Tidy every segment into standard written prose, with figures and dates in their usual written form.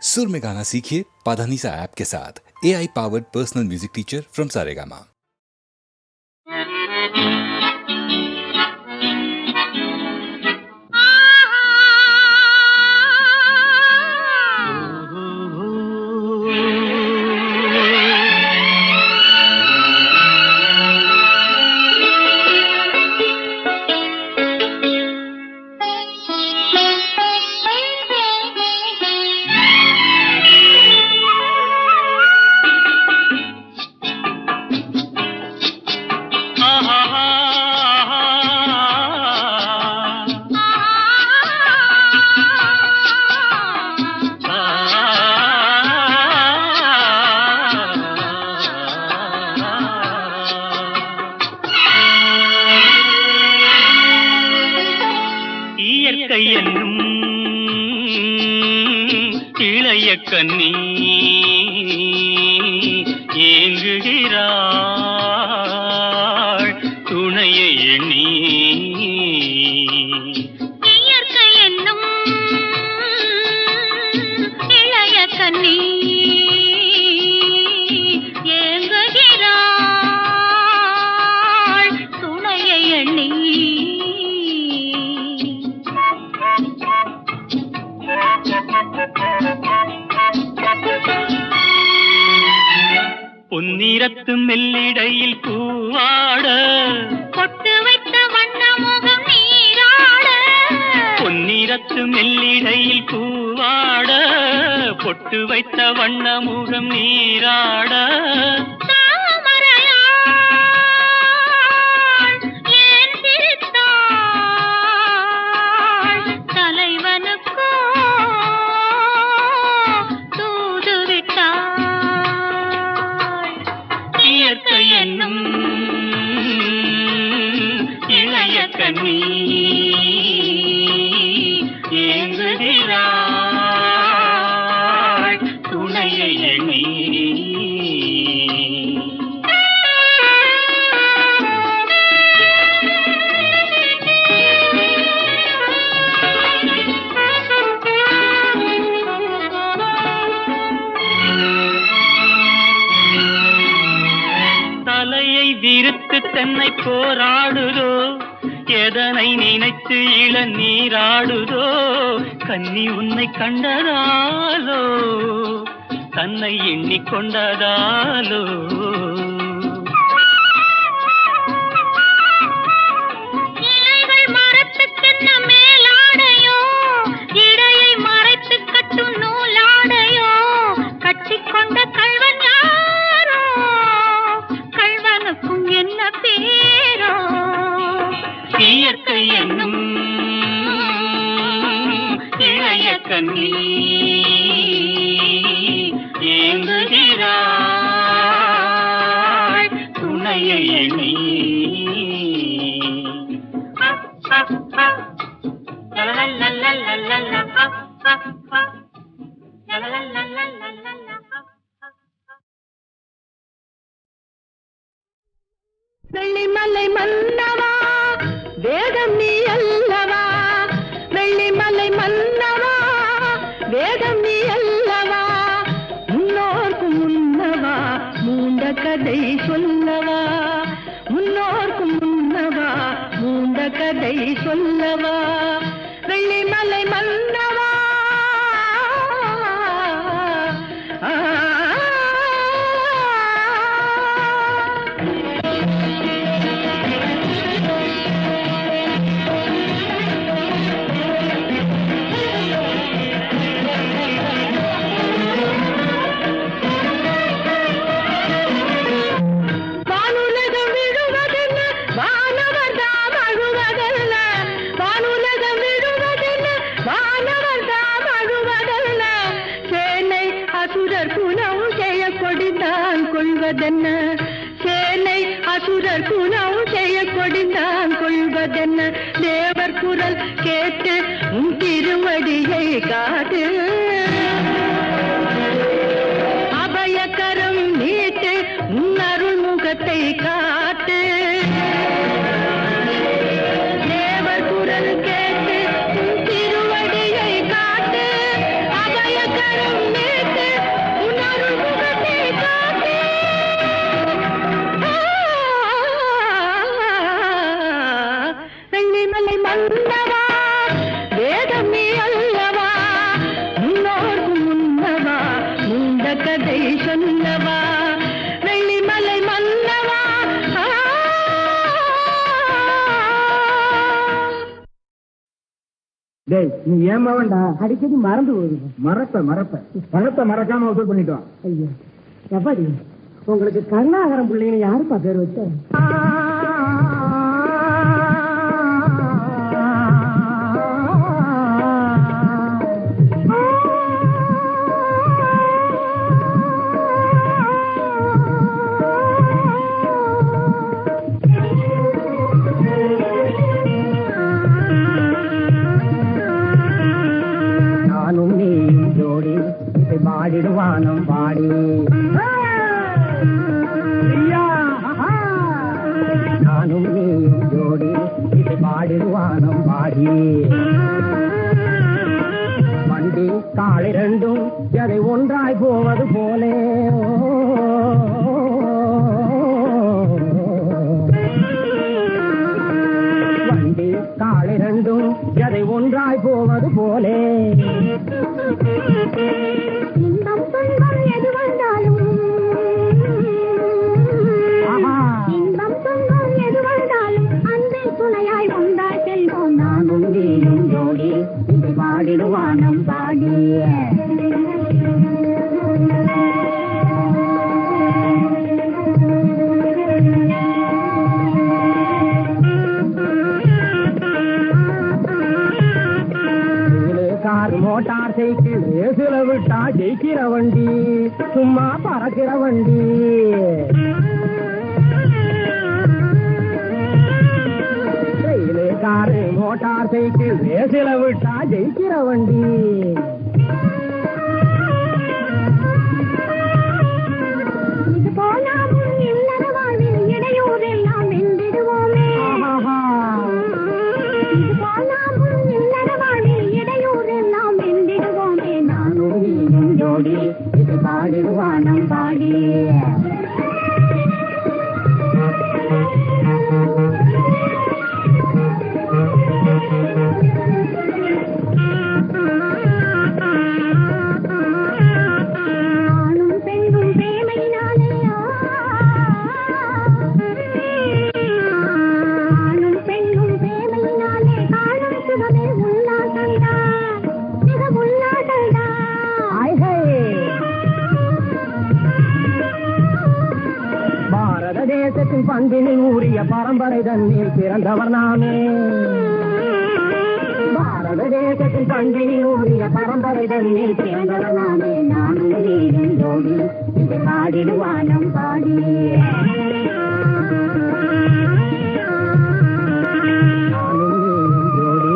सुर में गाना सीखिए पाधानीसा ऐप के साथ। AI powered personal music teacher from Saregama. இளைய கன்னி ஏங்குகிறாள் துணையை எண்ணி. இயற்கை என்னும் இளைய கன்னி ஏங்குகிறாள் துணையை எண்ணி. பொன்னிறத்து மெல்லிடையில் பூவாட பொட்டு வைத்த வண்ண முகம் நீராட. பொன்னிறத்து மெல்லிடையில் பூவாட பொட்டு வைத்த வண்ண முகம் நீராட. இளைய கன்னி ஏங்குகிறாள் துணையை எண்ணி. தலையை விரித்து தன்னை போராடுதோ, எதனை நினைத்து இளநீராடுதோ. கன்னி உன்னை கண்டதாலோ தன்னை எண்ணிக்கொண்டதாலோ. இலைகள் மரத்துக்கென்ன மேலாடையோ, இடையை மறைத்து கட்டும் நூலாடையோ. கட்டிக்கொண்ட கள்வன் யாரோ, கள்வனுக்கும் என்ன பேரோ. இயற்கை என்னும் இளைய கன்னி ஏங்குகிறாள் துணையை எண்ணி. வெள்ளிமலை மன்னவா வேதம் நீ அல்லவா, வெள்ளிமலை மன்னவா வேதம் நீ அல்லவா. முன்னோர்க்கு முன்னவா மூண்ட கதை சொல்லவா, முன்னோர்க்கு முன்னவா மூண்ட கதை சொல்லவா. வெள்ளிமலை மன்னவா கொள்வதென்ன, சேனை அசுரர் குணம் செய்ய கொடிந்தான் கொள்வதென்ன. தேவர் குரல் கேட்டு உன் திருவடியை காட்டு, அபயக்கரம் நீட்டு உன் அருள் முகத்தை காட்டு. தேவர் குரல் கேட்டு உன் திருவடியை காட்டு, அபயக்கரம் கதை சொல்லவா வெள்ளிமலை மன்னவா டேய் நீ ஏமா வேண்டா அடிக்கடி மறந்து போகுது பணத்தை மறக்காம வசூல் பண்ணிட்டோம். ஐயா எப்பாடி உங்களுக்கு கருணாகரம் பிள்ளைங்க யாருப்பா பேர் வச்ச? நானும் நீ ஜோடி இது பாடிடுவானம் பாடி நானும் நீ ஜோடி இது பாடிடுவானம் பாடி வண்டி காலை ரெண்டும் எதை ஒன்றாய் போவது போலே வண்டி காலை ரெண்டும் எதை ஒன்றாய் போவது போலே இன்பம் துன்பம் எது வந்தாலும் இன்பம் துன்பம் எது வந்தாலும் அன்பே துணையாய் ஒன்றாய் செல்வோம் நானும் நீயும் ஜோடி இது பாடிடுவானம் பாடி கார் மோட்டார் சைக்கிள் ரேசுல விட்டா ஜெயிக்கிற வண்டி சும்மா பறக்கிற வண்டி ரயிலு காரு மோட்டார் சைக்கிள் ரேசுல விட்டா ஜெயிக்கிற வண்டி இது போனாலும் இல்லற வாழ்வில் இடையூறெல்லாம் வென்றிடுவோமே இது போனாலும் இல்லற வாழ்வில் இடையூறெல்லாம் வென்றிடுவோமே நானும் நீயும் ஜோடி இது பாடிடுவானம் பாடி ஆணும் பெண்ணும் பிரேமையினாலே ஆணும் பெண்ணும் பிரேமையினாலே காணும் சுகமே உல்லாசம்தான் மிக உல்லாசம்தான் பாரத தேசத்தின் பண்பினில் ஊறிய பரம்பரை தண்ணீர் பிறந்தவர் நாமே பாரத தேசத்தின் பண்பினில் ஊறிய பரம்பரை தண்ணீர் பிறந்தவர் நாமே நானும் நீயும் ஜோடி இது பாடிடுவானம் பாடி நானும் நீயும் ஜோடி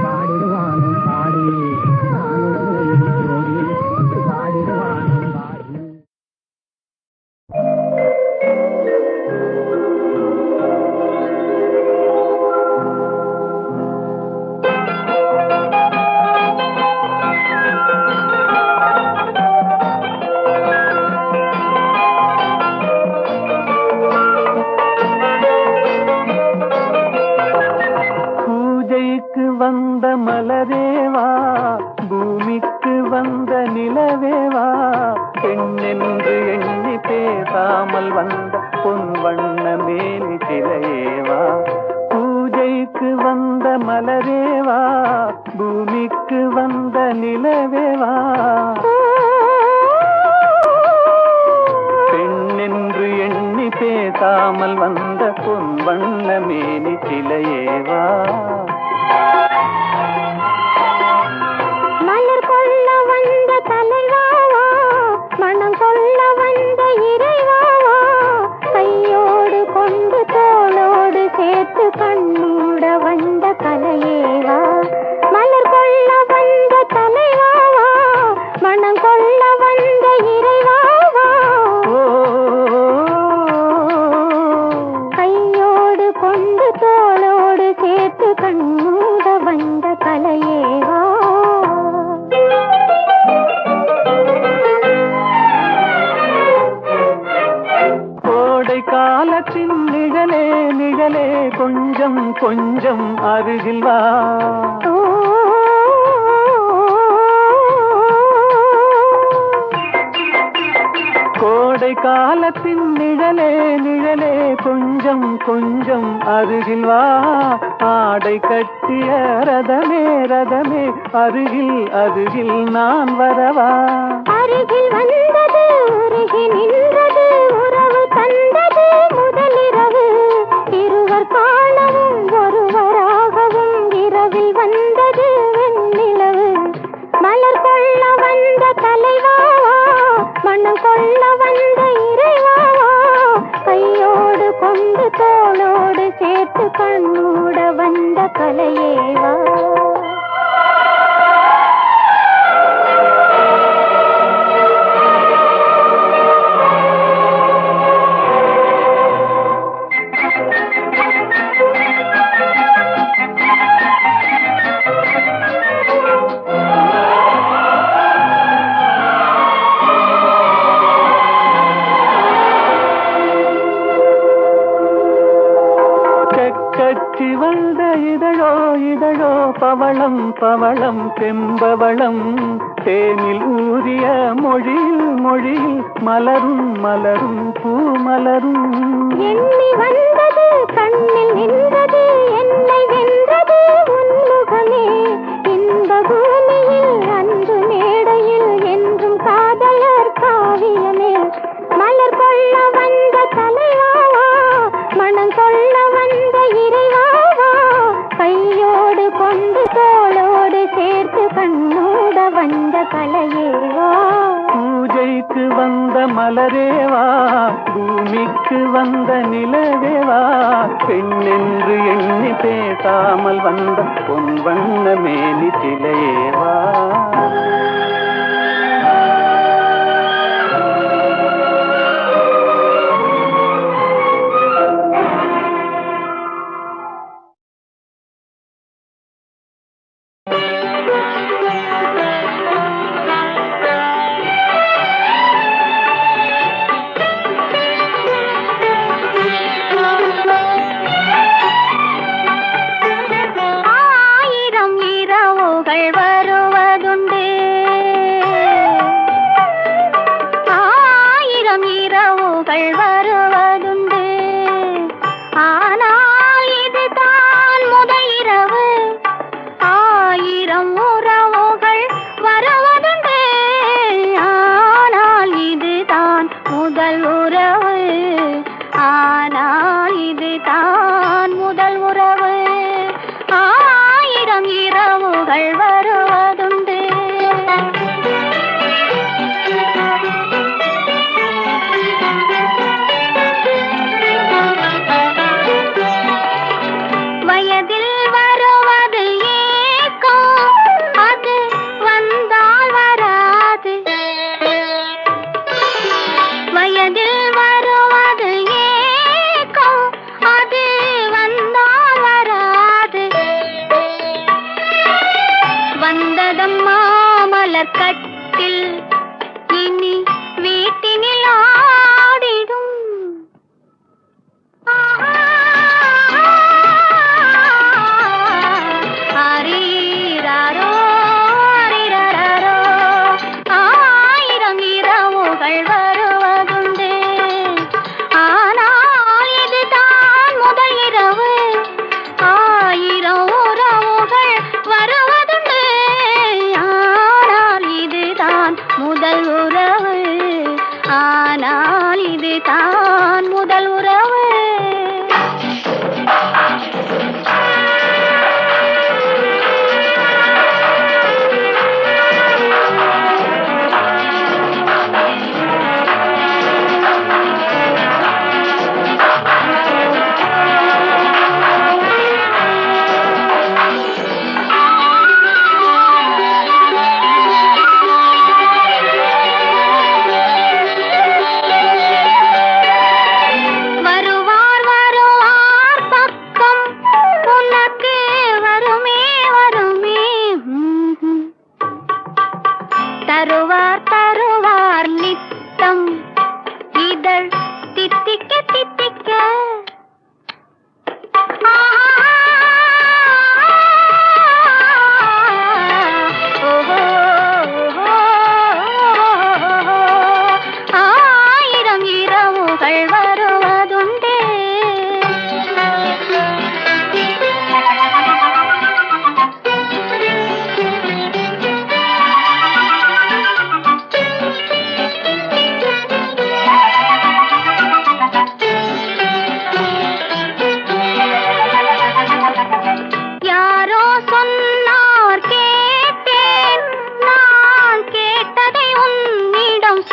பாடிடுவானும் பாடி நானும் நீயும் ஜோடி பாடிடுவானும் பாடி பூஜைக்கு வந்த மலரேவா பூமிக்கு வந்த நிலவேவா பெண்ணென்று எண்ணி பேசாமல் வந்த பொன் வண்ண மேனி சிலையேவா பூஜைக்கு வந்த மலரேவா பூமிக்கு வந்த நிலவேவா பெண்ணென்று எண்ணி பேசாமல் வந்த பொன் வண்ண மேனி சிலையேவா மலர் கொள்ள வந்த தலைவாவா மனம் கொள்ள வந்த இறைவாவா கையோடு கொண்டு தோளோடு சேர்த்து கண்ணூட வந்த கலையேவா மலர் கொள்ள வந்த தலைவாவா மனம் கொள்ள வந்த இறைவாவா கையோடு கொண்டு தோளோடு சேர்த்து கண்ணூட வந்த கலையேவா கோடை காலத்தின் நிழலே நிழலே கொஞ்சம் கொஞ்சம் அருகில் வா கோடை காலத்தின் நிழலே நிழலே கொஞ்சம் கொஞ்சம் அருகில் வா ஆடை கட்டிய ரதமே ரதமே அருகில் அருகில் நான் வரவா அருகில் வந்தது உருகி நின்றது உறவு தந்தது முதலிரவு இருவர் காணவும் ஒருவராகவும் இரவில் வந்தது வெண்ணிலவு மலர் கொள்ள வந்த தலைவாவா மனம் கொள்ள வந்த இறைவாவா கையோடு கொண்டு தோளோடு சேர்த்து கண்ணூட வந்த கலையேவா கச்சி வந்த இதழோ இதழோ பவளம் பவளம் செம்பவளம் தேனில் ஊறிய மொழியில் மொழியில் மலரும் மலரும் பூ மலரும் எண்ணி வந்தது கண்ணில் நின்றது என்னை வென்றது உன்முகமே இன்ப பூமியில் அன்று மேடையில் என்றும் காதலர் காவியமே மலர் கொள்ள வந்த தலைவாவா மனம் கொள்ள வந்த இறைவாவா கையோடு கொண்டு தோளோடு சேர்த்து கண்ணோட வந்த கலையேவா பூஜைக்கு வந்த மலரேவா பூமிக்கு வந்த நிலவேவா பெண்ணென்று எண்ணி பேசாமல் வந்த பொன் வண்ண மேனி சிலையேவா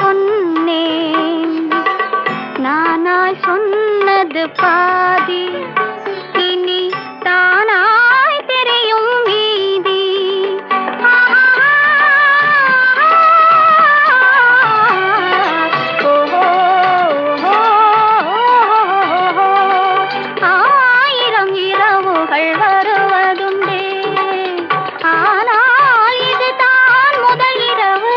சொன்னேன். நானாய் சொன்னது பாதி, இனி தானாய் தெரியும் மீதி. ஆயிரம் இரவுகள் வருவதுண்டே, ஆனால் இதுதான் முதல் இரவு.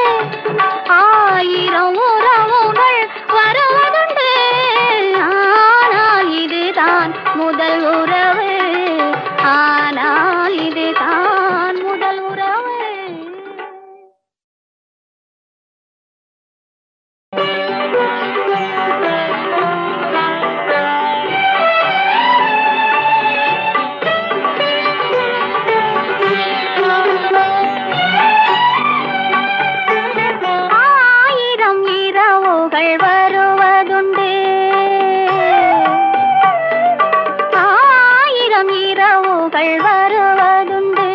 ஆயிரம் உறவுகள் வருவதுண்டு, ஆனால் இதுதான் முதல் உறவு. ஆனால் இதுதான் முதல் உறவு. ஆயிரம் இரவுகள் வருவதுண்டு, ஆயிரம் இரவுகள் வருவதுண்டு,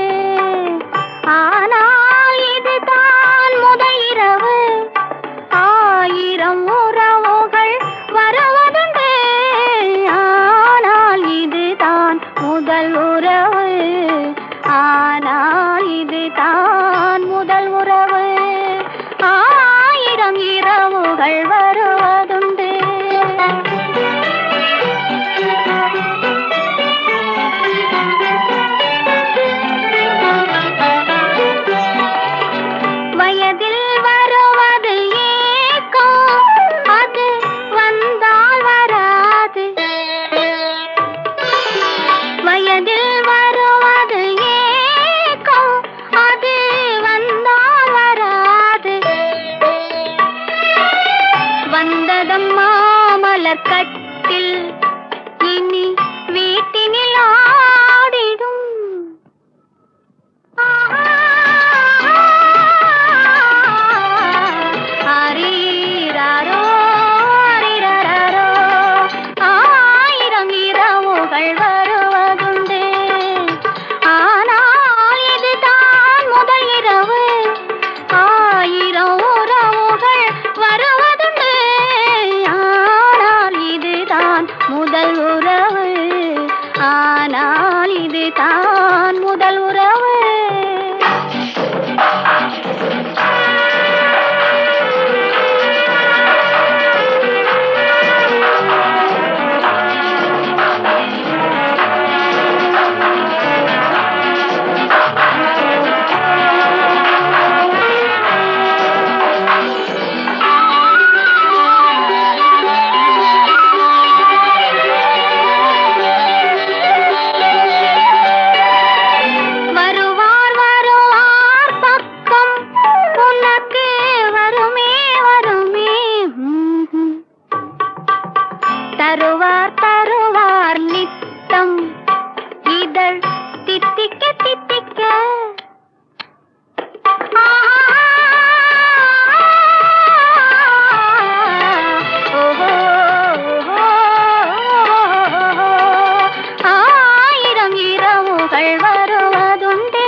ஆனால் இதுதான் முதல் இரவு. ஆயிரம் உறவுகள் வருவதுண்டு, ஆனால் இதுதான் முதல் உறவு. ஆனால் இதுதான் முதல் உறவு. ஆயிரம் இரவுகள் வருவதுண்டு. வயதில் வருவது ஏக்கம், அது வந்தால் வராது. வயதில் வருவது ஏக்கம், அது வந்தால் வராது. வந்ததம்மா மலர் கட்டில், இனி வீட்டினில் ஆடிடும். ஆரீராரோ, ஆரீராரோ. ஆயிரம் இரவுகள் வருவதுண்டு, ஆனால் இதுதான் முதல் இரவு. ஆயிரம் உறவுகள் வருவதுண்டு, ஆனால் இதுதான் முதல் உறவு. ஆனால் இதுதான் முதல் உறவு. வருவார் வருவார் பக்கம், உனக்கு வருமே வருமே. தருவார் தருவார் நித்தம், இதழ் தித்திக்க தித்திக்க. ஆயிரம் இரவுகள் வருவதுண்டு.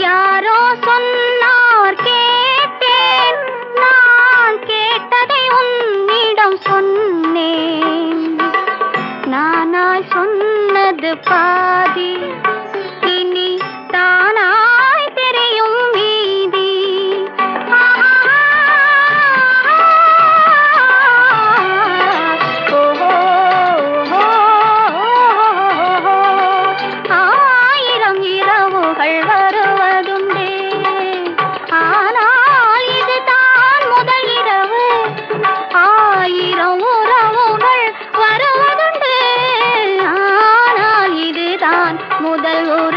யாரோ சொன்னார் கேட்டேன், நான் கேட்டதை உன்னிடம் சொன்னேன். நானாய் சொன்னது பாதி, இனி தானாய் தெரியும் மீதி. ஆயிரம் இரவுகள் வருவதுண்டே, ஆனால் இதுதான் முதல் இரவு. ஆயிரம் உறவுகள் வருவதுண்டு, ஆனால் இதுதான் முதல் உறவு.